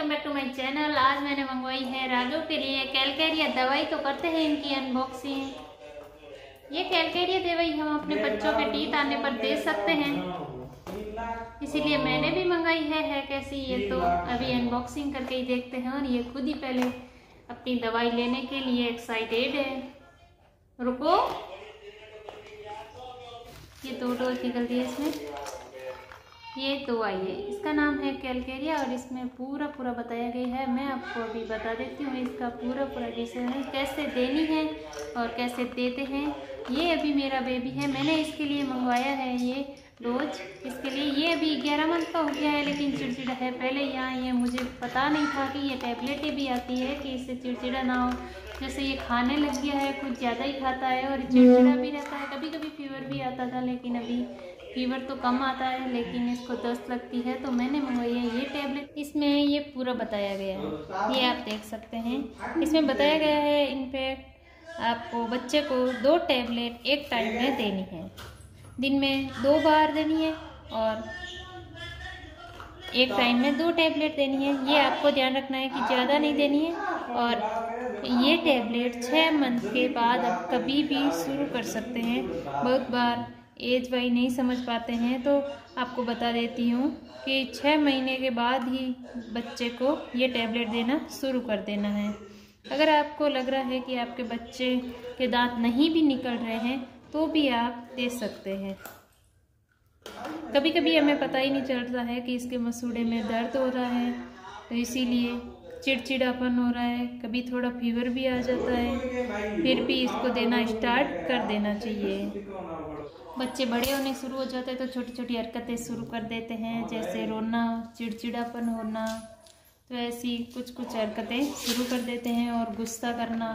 Welcome back to my channel. आज मैंने मंगवाई है राजू के लिए कैलकेरिया दवाई। तो करते हैं इनकी अनबॉक्सिंग। ये कैलकेरिया दवाई हम अपने बच्चों के टीथ आने पर दे सकते हैं, इसीलिए मैंने भी मंगाई है कैसी ये तो अभी अनबॉक्सिंग करके ही देखते हैं। और ये खुद ही पहले अपनी दवाई लेने के लिए एक्साइटेड है। रुको, ये दो डोज निकल दी है इसमें। ये दवाई है, इसका नाम है कैलकेरिया और इसमें पूरा बताया गया है। मैं आपको अभी बता देती हूँ इसका पूरा विषय है, कैसे देनी है और कैसे देते हैं। ये अभी मेरा बेबी है, मैंने इसके लिए मंगवाया है ये डोज। इसके लिए ये अभी 11 मंथ का हो गया है, लेकिन चिड़चिड़ा है। पहले यहाँ ये मुझे पता नहीं था कि ये टैबलेटें भी आती है कि इससे चिड़चिड़ा ना हो। जैसे ये खाने लग गया है, कुछ ज़्यादा ही खाता है और चिड़चिड़ा भी रहता है। कभी कभी फीवर भी आता था, लेकिन अभी फीवर तो कम आता है, लेकिन इसको दस्त लगती है। तो मैंने मंगवाई है ये टैबलेट। इसमें ये पूरा बताया गया है, ये आप देख सकते हैं। इसमें बताया गया है इनफैक्ट आपको बच्चे को 2 टैबलेट एक टाइम में देनी है। दिन में 2 बार देनी है और एक टाइम में 2 टैबलेट देनी है। ये आपको ध्यान रखना है कि ज़्यादा नहीं देनी है। और ये टैबलेट 6 मंथ के बाद आप कभी भी शुरू कर सकते हैं। बहुत बार एज वाइज नहीं समझ पाते हैं, तो आपको बता देती हूँ कि 6 महीने के बाद ही बच्चे को ये टैबलेट देना शुरू कर देना है। अगर आपको लग रहा है कि आपके बच्चे के दांत नहीं भी निकल रहे हैं तो भी आप दे सकते हैं। कभी कभी हमें पता ही नहीं चलता है कि इसके मसूड़े में दर्द हो रहा है, तो इसीलिए चिड़चिड़ापन हो रहा है, कभी थोड़ा फीवर भी आ जाता है, फिर भी इसको देना स्टार्ट कर देना चाहिए। बच्चे बड़े होने शुरू हो जाते हैं तो छोटी छोटी हरकतें शुरू कर देते हैं, जैसे रोना, चिड़चिड़ापन होना, तो ऐसी कुछ हरकतें शुरू कर देते हैं और गुस्सा करना।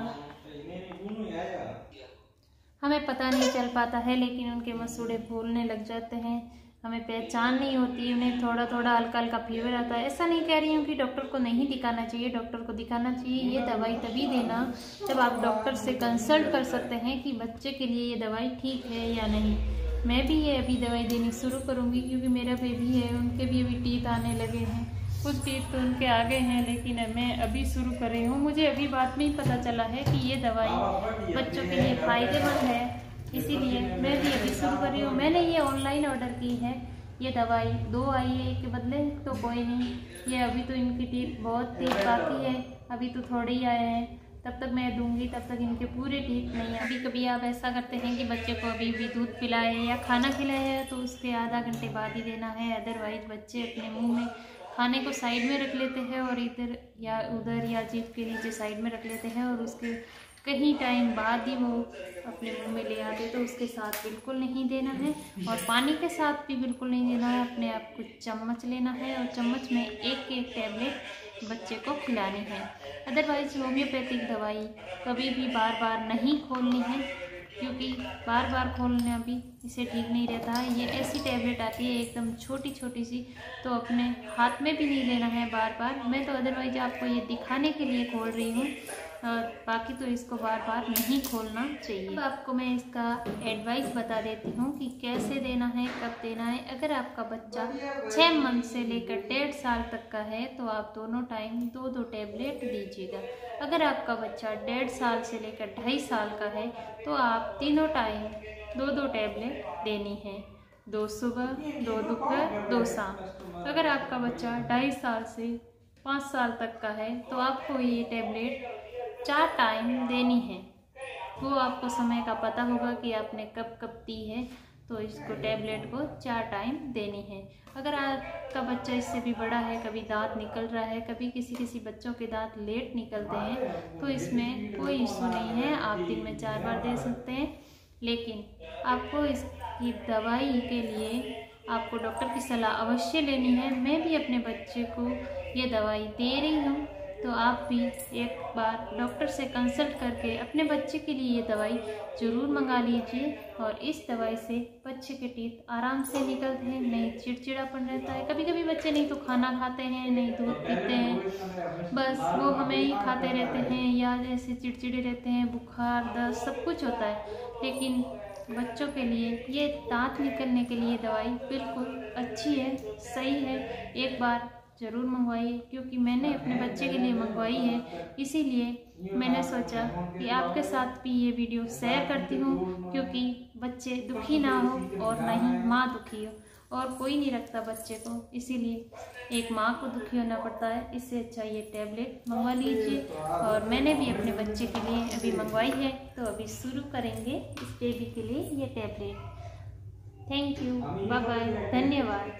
हमें पता नहीं चल पाता है, लेकिन उनके मसूड़े फूलने लग जाते हैं, हमें पहचान नहीं होती। उन्हें थोड़ा हल्का फीवर आता है। ऐसा नहीं कह रही हूँ कि डॉक्टर को नहीं दिखाना चाहिए, डॉक्टर को दिखाना चाहिए। ये दवाई तभी देना जब आप डॉक्टर से कंसल्ट कर सकते हैं कि बच्चे के लिए ये दवाई ठीक है या नहीं। मैं भी ये अभी दवाई देनी शुरू करूँगी, क्योंकि मेरा बेबी है, उनके भी अभी टीथ आने लगे हैं। कुछ टीथ तो उनके आ गए हैं, लेकिन मैं अभी शुरू कर रही हूँ। मुझे अभी बाद में ही पता चला है कि ये दवाई बच्चों के लिए फ़ायदेमंद है, इसीलिए मैं भी अभी शुरू कर रही हूँ। मैंने ये ऑनलाइन ऑर्डर की है ये दवाई, 2 आई है एक के बदले, तो कोई नहीं। ये अभी तो इनकी टीथ बहुत तेज बाकी है, अभी तो थोड़े ही आए हैं। तब तक मैं दूंगी, तब तक इनके पूरे टीथ नहीं है। अभी कभी आप ऐसा करते हैं कि बच्चे को अभी भी दूध पिलाए या खाना खिलाया है तो उसके आधा घंटे बाद ही देना है। अदरवाइज बच्चे अपने मुँह में खाने को साइड में रख लेते हैं और इधर या उधर या जीभ के नीचे साइड में रख लेते हैं, और उसके कहीं टाइम बाद ही वो अपने मुंह में ले आते, तो उसके साथ बिल्कुल नहीं देना है। और पानी के साथ भी बिल्कुल नहीं देना है। अपने आप को चम्मच लेना है और चम्मच में एक टैबलेट बच्चे को खिलानी है। अदरवाइज होम्योपैथिक दवाई कभी भी बार नहीं खोलनी है, क्योंकि बार खोलना भी इसे ठीक नहीं रहता है। ये ऐसी टैबलेट आती है एकदम छोटी सी, तो अपने हाथ में भी नहीं लेना है बार। मैं तो अदरवाइज आपको ये दिखाने के लिए खोल रही हूँ, और बाकी तो इसको बार नहीं खोलना चाहिए। अब आपको मैं इसका एडवाइस बता देती हूँ कि कैसे देना है, कब देना है। अगर आपका बच्चा 6 मंथ से लेकर 1.5 साल तक का है तो आप दोनों टाइम 2 टैबलेट दीजिएगा। अगर आपका बच्चा 1.5 साल से लेकर 2.5 साल का है तो आप तीनों टाइम 2 टैबलेट देनी है, 2 सुबह, 2 दोपहर, 2 शाम। अगर आपका बच्चा 2.5 साल से 5 साल तक का है तो आपको ये टैबलेट 4 टाइम देनी है। वो आपको समय का पता होगा कि आपने कब दी है, तो इसको टैबलेट को 4 टाइम देनी है। अगर आपका बच्चा इससे भी बड़ा है, कभी दांत निकल रहा है, कभी किसी बच्चों के दांत लेट निकलते हैं, तो इसमें कोई इशू नहीं है, आप दिन में 4 बार दे सकते हैं। लेकिन आपको इसकी दवाई के लिए आपको डॉक्टर की सलाह अवश्य लेनी है। मैं भी अपने बच्चे को ये दवाई दे रही हूँ, तो आप भी एक बार डॉक्टर से कंसल्ट करके अपने बच्चे के लिए ये दवाई ज़रूर मंगा लीजिए। और इस दवाई से बच्चे के टीथ आराम से निकलते हैं, नहीं चिड़चिड़ापन रहता है। कभी कभी बच्चे नहीं तो खाना खाते हैं, नहीं दूध पीते हैं, बस वो हमें ही खाते रहते हैं, या ऐसे चिड़चिड़े रहते हैं, बुखार, दस्त सब कुछ होता है। लेकिन बच्चों के लिए ये दांत निकलने के लिए दवाई बिल्कुल अच्छी है, सही है। एक बार ज़रूर मंगवाइए, क्योंकि मैंने अपने बच्चे के लिए मंगवाई है। इसीलिए मैंने सोचा कि आपके साथ भी ये वीडियो शेयर करती हूँ, क्योंकि बच्चे दुखी ना हो और ना ही माँ दुखी हो, और कोई नहीं रखता बच्चे को, इसीलिए एक माँ को दुखी होना पड़ता है। इससे अच्छा ये टैबलेट मंगवा लीजिए। और मैंने भी अपने बच्चे के लिए अभी मंगवाई है, तो अभी शुरू करेंगे इस बेबी के लिए ये tablet. Thank you, bye bye, धन्यवाद।